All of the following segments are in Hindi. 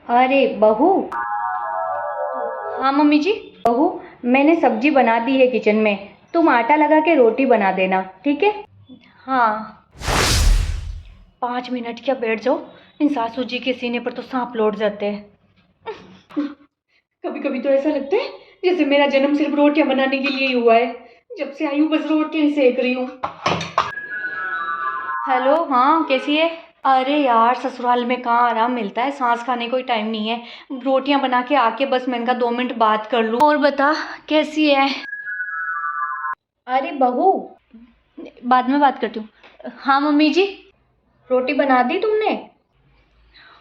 अरे बहू। हाँ मम्मी जी। बहू, मैंने सब्जी बना दी है किचन में, तुम आटा लगा के रोटी बना देना, ठीक है? हाँ। 5 मिनट क्या बैठ जाओ, इन सासू जी के सीने पर तो सांप लौट जाते हैं। कभी कभी तो ऐसा लगता है जैसे मेरा जन्म सिर्फ रोटियां बनाने के लिए ही हुआ है। जब से आई हूँ बस रोटियां ही सेक रही हूँ। हेलो, हाँ कैसी है? अरे यार, ससुराल में कहाँ आराम मिलता है, सांस खाने को ही टाइम नहीं है। रोटियां बना के आके बस मैंने कहा 2 मिनट बात कर लूँ। और बता कैसी है? अरे बहू, बाद में बात करती हूँ। हाँ मम्मी जी। रोटी बना दी तुमने?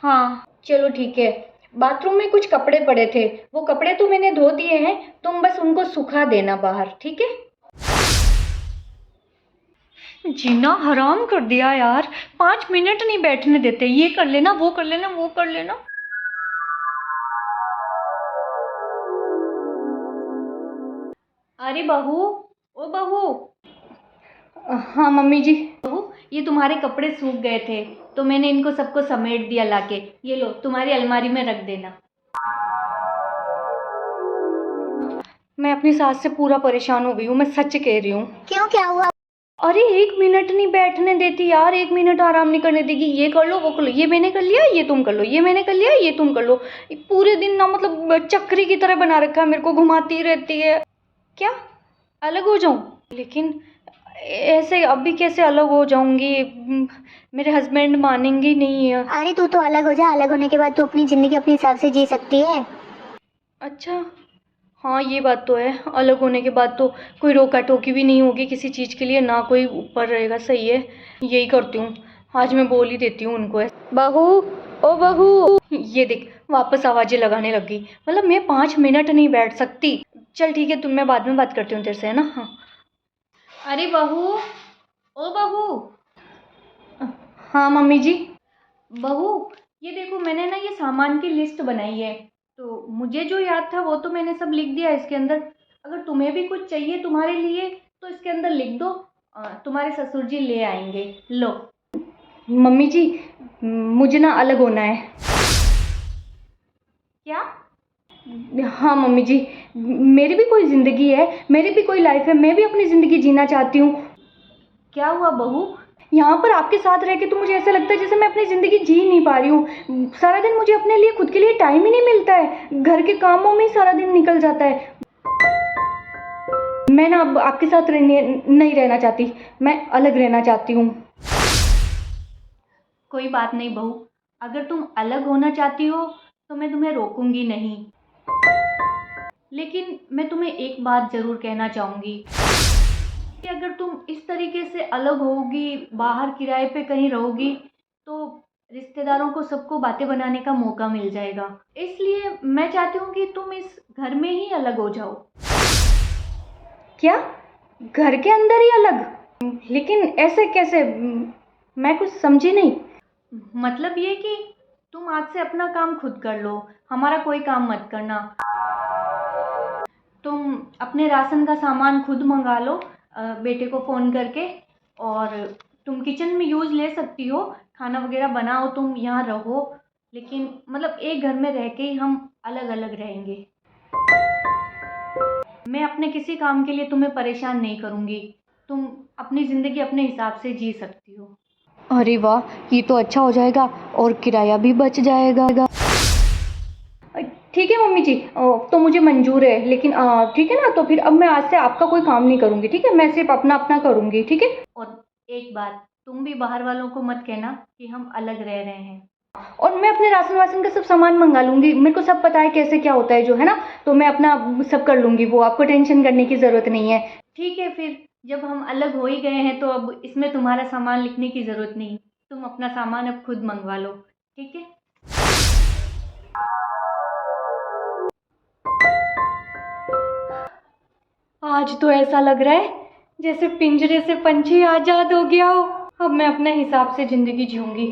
हाँ चलो ठीक है। बाथरूम में कुछ कपड़े पड़े थे, वो कपड़े तो मैंने धो दिए हैं, तुम बस उनको सुखा देना बाहर, ठीक है? जीना हराम कर दिया यार, 5 मिनट नहीं बैठने देते। ये कर लेना, वो कर लेना, वो कर लेना। अरे बहू, ओ बहू। हाँ मम्मी जी। बहू, ये तुम्हारे कपड़े सूख गए थे तो मैंने इनको सबको समेट दिया लाके। ये लो, तुम्हारी अलमारी में रख देना। मैं अपनी सास से पूरा परेशान हो गई हूँ, मैं सच कह रही हूँ। क्यों, क्या हुआ? अरे 1 मिनट नहीं बैठने देती यार, 1 मिनट आराम नहीं करने देगी। ये कर लो, वो कर लो, ये मैंने कर लिया, ये तुम कर लो, ये मैंने कर लिया, ये तुम कर लो। पूरे दिन ना मतलब चक्री की तरह बना रखा है, मेरे को घुमाती रहती है। क्या अलग हो जाऊं? लेकिन ऐसे अभी कैसे अलग हो जाऊंगी? मेरे हस्बैंड मानेंगे नहीं है। अरे तू तो अलग हो जा, अलग होने के बाद तू अपनी जिंदगी अपने हिसाब से जी सकती है। अच्छा, हाँ ये बात तो है, अलग होने के बाद तो कोई रोका टोकी भी नहीं होगी किसी चीज़ के लिए, ना कोई ऊपर रहेगा। सही है, यही करती हूँ। आज मैं बोल ही देती हूँ उनको। बहू, ओ बहू, ये देख वापस आवाज़ें लगाने लग गई। मतलब मैं 5 मिनट नहीं बैठ सकती। चल ठीक है, तुम, मैं बाद में बात करती हूँ तेरे से, है ना? हाँ। अरे बहू, ओ बहू। हाँ मम्मी जी। बहू, ये देखो मैंने ना ये सामान की लिस्ट बनाई है, तो मुझे जो याद था वो तो मैंने सब लिख दिया इसके अंदर। अगर तुम्हें भी कुछ चाहिए तुम्हारे लिए तो इसके अंदर लिख दो, तुम्हारे ससुर जी ले आएंगे। लो। मम्मी जी, मुझे ना अलग होना है। क्या? हाँ मम्मी जी, मेरी भी कोई ज़िंदगी है, मेरी भी कोई लाइफ है, मैं भी अपनी ज़िंदगी जीना चाहती हूँ। क्या हुआ बहू? यहाँ पर आपके साथ रह के तो मुझे ऐसा लगता है जैसे मैं अपनी ज़िंदगी जी नहीं पा रही हूँ। सारा दिन मुझे अपने लिए, खुद के लिए टाइम ही नहीं मिलता है, घर के कामों में ही सारा दिन निकल जाता है। मैं ना अब आपके साथ रहने नहीं रहना चाहती, मैं अलग रहना चाहती हूँ। कोई बात नहीं बहू, अगर तुम अलग होना चाहती हो तो मैं तुम्हें रोकूंगी नहीं। लेकिन मैं तुम्हें एक बात ज़रूर कहना चाहूँगी कि अगर तुम इस तरीके से अलग होगी, बाहर किराए पे कहीं रहोगी, तो रिश्तेदारों को सबको बातें बनाने का मौका मिल जाएगा। इसलिए मैं चाहती हूँ कि तुम इस घर में ही अलग हो जाओ। क्या? घर के अंदर ही अलग? लेकिन ऐसे कैसे? मैं कुछ समझी नहीं। मतलब ये कि तुम आज से अपना काम खुद कर लो, हमारा कोई काम मत करना। तुम अपने राशन का सामान खुद मंगा लो, बेटे को फ़ोन करके। और तुम किचन में यूज़ ले सकती हो, खाना वगैरह बनाओ, तुम यहाँ रहो। लेकिन मतलब एक घर में रह के ही हम अलग अलग रहेंगे। मैं अपने किसी काम के लिए तुम्हें परेशान नहीं करूँगी, तुम अपनी ज़िंदगी अपने हिसाब से जी सकती हो। अरे वाह, ये तो अच्छा हो जाएगा और किराया भी बच जाएगा। ठीक है मम्मी जी, तो मुझे मंजूर है। लेकिन ठीक है ना, तो फिर अब मैं आज से आपका कोई काम नहीं करूँगी, ठीक है? मैं सिर्फ अपना अपना करूँगी, ठीक है? और एक बात, तुम भी बाहर वालों को मत कहना कि हम अलग रह रहे हैं। और मैं अपने राशन वासन का सब सामान मंगा लूँगी, मेरे को सब पता है कैसे क्या होता है जो, है ना? तो मैं अपना सब कर लूँगी, वो आपको टेंशन करने की ज़रूरत नहीं है। ठीक है, फिर जब हम अलग हो ही गए हैं तो अब इसमें तुम्हारा सामान लिखने की ज़रूरत नहीं, तुम अपना सामान अब खुद मंगवा लो, ठीक है? आज तो ऐसा लग रहा है जैसे पिंजरे से पंछी आज़ाद हो गया हो। अब मैं अपने हिसाब से ज़िंदगी जीऊँगी,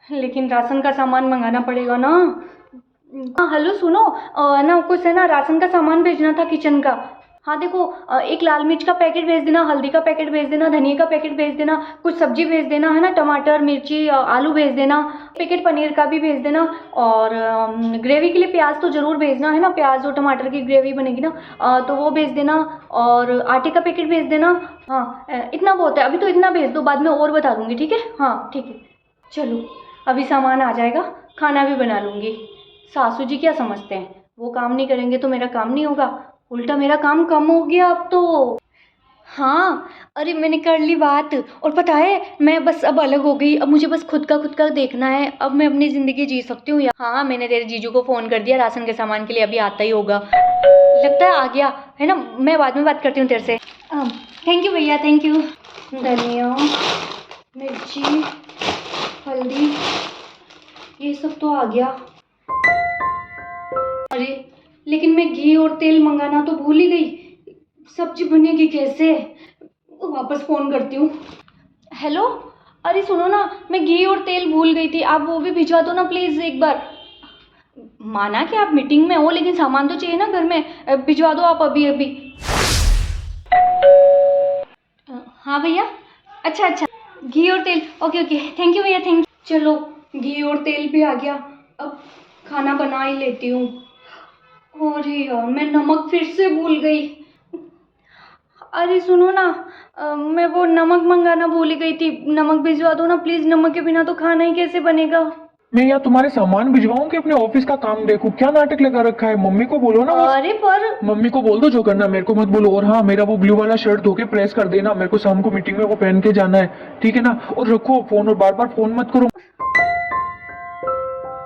लेकिन राशन का सामान मंगाना पड़ेगा ना। हाँ हेलो सुनो, ना कुछ है ना, राशन का सामान भेजना था किचन का। हाँ देखो, एक लाल मिर्च का पैकेट भेज देना, हल्दी का पैकेट भेज देना, धनिया का पैकेट भेज देना, कुछ सब्जी भेज देना, है ना, टमाटर मिर्ची आलू भेज देना, पैकेट पनीर का भी भेज देना, और ग्रेवी के लिए प्याज तो ज़रूर भेजना, है ना, प्याज और टमाटर की ग्रेवी बनेगी ना, तो वो भेज देना, और आटे का पैकेट भेज देना। हाँ, इतना बहुत है, अभी तो इतना भेज दो, बाद में और बता दूँगी, ठीक है? हाँ ठीक है, चलो अभी सामान आ जाएगा, खाना भी बना लूँगी। सासू जी क्या समझते हैं, वो काम नहीं करेंगे तो मेरा काम नहीं होगा, उल्टा मेरा काम कम हो गया अब तो। हाँ, अरे मैंने कर ली बात, और पता है मैं बस अब अलग हो गई, अब मुझे बस खुद का देखना है, अब मैं अपनी ज़िंदगी जी सकती हूँ। हाँ, मैंने तेरे जीजू को फ़ोन कर दिया, राशन के सामान के लिए अभी आता ही होगा, लगता है आ गया, है ना। मैं बाद में बात करती हूँ तेरे से। थैंक यू भैया, थैंक यू। धनिया मिर्ची हल्दी ये सब तो आ गया। अरे लेकिन मैं घी और तेल मंगाना तो भूल ही गई, सब्जी बनेगी कैसे? वापस फ़ोन करती हूँ। हेलो, अरे सुनो ना, मैं घी और तेल भूल गई थी, आप वो भी भिजवा दो ना प्लीज़ एक बार। माना कि आप मीटिंग में हो, लेकिन सामान तो चाहिए ना घर में, भिजवा दो आप अभी अभी। हाँ भैया, अच्छा अच्छा, घी और तेल, ओके ओके, थैंक यू भैया, थैंक यू। चलो घी और तेल भी आ गया, अब खाना बना ही लेती हूँ। अरे यार, मैं नमक फिर से भूल गई। अरे सुनो ना, मैं वो नमक मंगाना भूल ही गई थी, नमक भिजवा दो ना प्लीज़, नमक के बिना तो खाना ही कैसे बनेगा? मैं यहाँ तुम्हारे सामान भिजवाऊं कि अपने ऑफिस का काम देखूं? क्या नाटक लगा रखा है? मम्मी को बोलो ना बस। अरे पर मम्मी को बोल दो, जो करना मेरे को मत बोलो। और हाँ, मेरा वो ब्लू वाला शर्ट धो के प्रेस कर देना, मेरे को शाम को मीटिंग में वो पहन के जाना है, ठीक है ना? और रखो फोन, और बार बार फोन मत करो।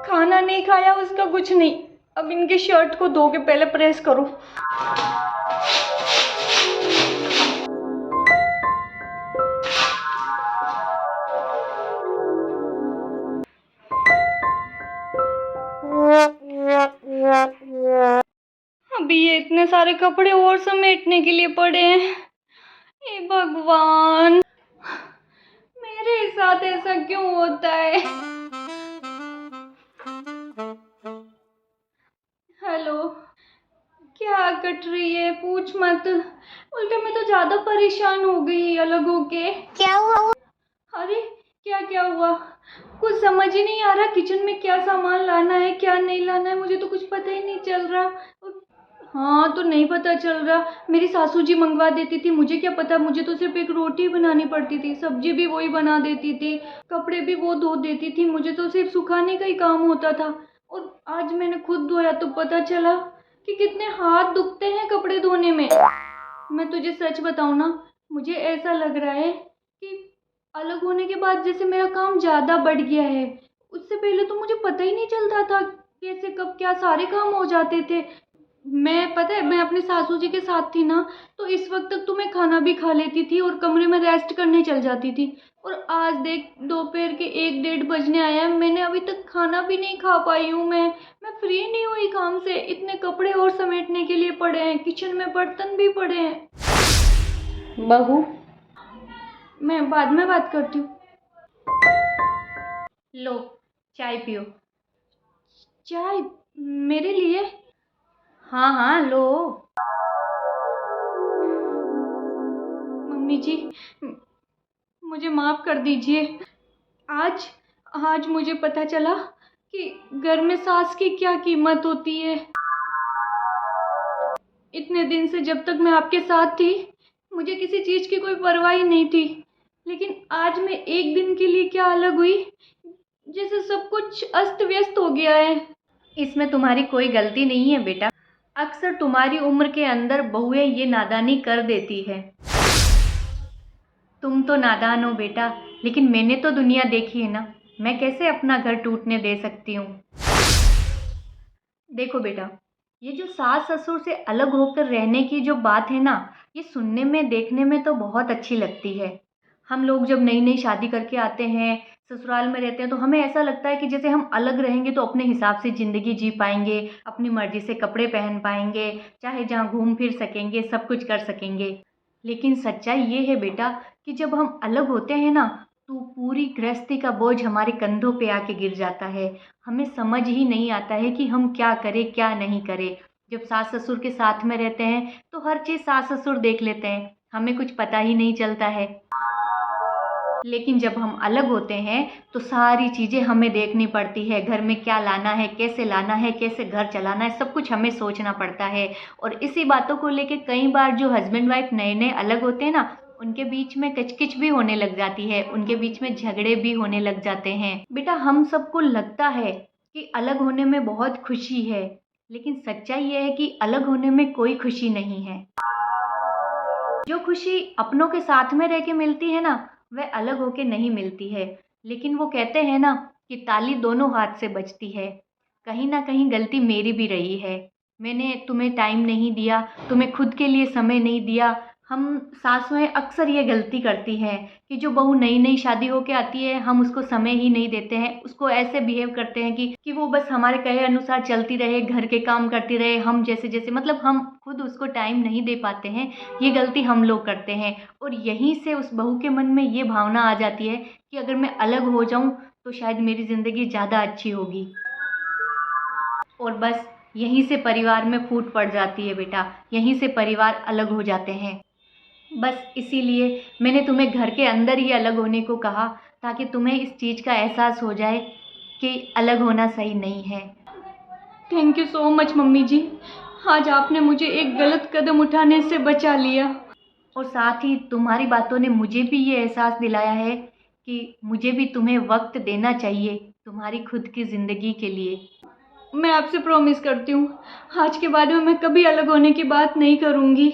खाना नहीं खाया उसका कुछ नहीं, अब इनके शर्ट को धो के पहले प्रेस करो। अभी ये इतने सारे कपड़े और समेटने के लिए पड़े हैं, हे भगवान, मेरे साथ ऐसा क्यों होता है? हेलो, क्या कट रही है, पूछ मत, उल्टे मैं तो ज्यादा परेशान हो गई अलग होके। क्या हुआ? अरे क्या क्या हुआ, कुछ समझ ही नहीं आ रहा, किचन में क्या सामान लाना है क्या नहीं लाना है, मुझे तो कुछ पता ही नहीं चल रहा। हाँ तो नहीं पता चल रहा, मेरी सासू जी मंगवा देती थी, मुझे क्या पता, मुझे तो सिर्फ एक रोटी बनानी पड़ती थी, सब्जी भी वही बना देती थी, कपड़े भी वो धो देती थी, मुझे तो सिर्फ सुखाने का ही काम होता था। और आज मैंने खुद धोया तो पता चला कि कितने हाथ दुखते हैं कपड़े धोने में। मैं तुझे सच बताऊँ ना, मुझे ऐसा लग रहा है कि अलग होने के बाद जैसे मेरा काम ज़्यादा बढ़ गया है, उससे पहले तो मुझे पता ही नहीं चलता था कैसे कब क्या सारे काम हो जाते थे। मैं पता है, मैं अपने सासू जी के साथ थी ना, तो इस वक्त तक तो मैं खाना भी खा लेती थी और कमरे में रेस्ट करने चल जाती थी, और आज देख दोपहर के 1 डेढ़ बजने आया है, मैंने अभी तक खाना भी नहीं खा पाई हूँ। मैं फ्री नहीं हुई काम से, इतने कपड़े और समेटने के लिए पड़े हैं, किचन में बर्तन भी पड़े हैं। बहू, मैं बाद में बात करती हूँ। लो चाय पियो। चाय मेरे लिए? हाँ हाँ लो। मम्मी जी, मुझे माफ़ कर दीजिए, आज आज मुझे पता चला कि घर में सास की क्या कीमत होती है। इतने दिन से जब तक मैं आपके साथ थी, मुझे किसी चीज़ की कोई परवाह ही नहीं थी, लेकिन आज मैं एक दिन के लिए क्या अलग हुई, जैसे सब कुछ अस्त व्यस्त हो गया है। इसमें तुम्हारी कोई गलती नहीं है बेटा, अक्सर तुम्हारी उम्र के अंदर बहुएं ये नादानी कर देती है। तुम तो नादान हो बेटा, लेकिन मैंने तो दुनिया देखी है ना, मैं कैसे अपना घर टूटने दे सकती हूँ। देखो बेटा, ये जो सास ससुर से अलग होकर रहने की जो बात है ना, ये सुनने में देखने में तो बहुत अच्छी लगती है। हम लोग जब नई नई शादी करके आते हैं, ससुराल में रहते हैं, तो हमें ऐसा लगता है कि जैसे हम अलग रहेंगे तो अपने हिसाब से ज़िंदगी जी पाएंगे, अपनी मर्जी से कपड़े पहन पाएंगे, चाहे जहाँ घूम फिर सकेंगे, सब कुछ कर सकेंगे। लेकिन सच्चाई ये है बेटा कि जब हम अलग होते हैं ना, तो पूरी गृहस्थी का बोझ हमारे कंधों पे आके गिर जाता है। हमें समझ ही नहीं आता है कि हम क्या करें क्या नहीं करें। जब सास ससुर के साथ में रहते हैं तो हर चीज़ सास ससुर देख लेते हैं, हमें कुछ पता ही नहीं चलता है। लेकिन जब हम अलग होते हैं तो सारी चीज़ें हमें देखनी पड़ती है, घर में क्या लाना है, कैसे लाना है, कैसे घर चलाना है, सब कुछ हमें सोचना पड़ता है। और इसी बातों को लेके कई बार जो हस्बैंड वाइफ नए नए अलग होते हैं ना, उनके बीच में किचकिच भी होने लग जाती है, उनके बीच में झगड़े भी होने लग जाते हैं। बेटा, हम सबको लगता है कि अलग होने में बहुत खुशी है, लेकिन सच्चाई ये है कि अलग होने में कोई खुशी नहीं है। जो खुशी अपनों के साथ में रह के मिलती है ना, वह अलग होके नहीं मिलती है। लेकिन वो कहते हैं ना कि ताली दोनों हाथ से बजती है। कहीं ना कहीं गलती मेरी भी रही है, मैंने तुम्हें टाइम नहीं दिया, तुम्हें खुद के लिए समय नहीं दिया। हम सासुएं अक्सर ये गलती करती हैं कि जो बहू नई नई शादी होके आती है, हम उसको समय ही नहीं देते हैं, उसको ऐसे बिहेव करते हैं कि वो बस हमारे कहे अनुसार चलती रहे, घर के काम करती रहे, हम जैसे जैसे, मतलब हम खुद उसको टाइम नहीं दे पाते हैं। ये गलती हम लोग करते हैं और यहीं से उस बहू के मन में ये भावना आ जाती है कि अगर मैं अलग हो जाऊं तो शायद मेरी ज़िंदगी ज़्यादा अच्छी होगी। और बस यहीं से परिवार में फूट पड़ जाती है बेटा, यहीं से परिवार अलग हो जाते हैं। बस इसीलिए मैंने तुम्हें घर के अंदर ही अलग होने को कहा, ताकि तुम्हें इस चीज़ का एहसास हो जाए कि अलग होना सही नहीं है। Thank you so much mummy ji, आज आपने मुझे एक गलत कदम उठाने से बचा लिया। और साथ ही तुम्हारी बातों ने मुझे भी ये एहसास दिलाया है कि मुझे भी तुम्हें वक्त देना चाहिए तुम्हारी खुद की ज़िंदगी के लिए। मैं आपसे प्रॉमिस करती हूँ, आज के बाद में मैं कभी अलग होने की बात नहीं करूँगी।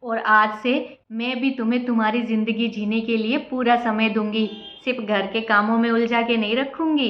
और आज से मैं भी तुम्हें तुम्हारी ज़िंदगी जीने के लिए पूरा समय दूंगी, सिर्फ घर के कामों में उलझा के नहीं रखूँगी।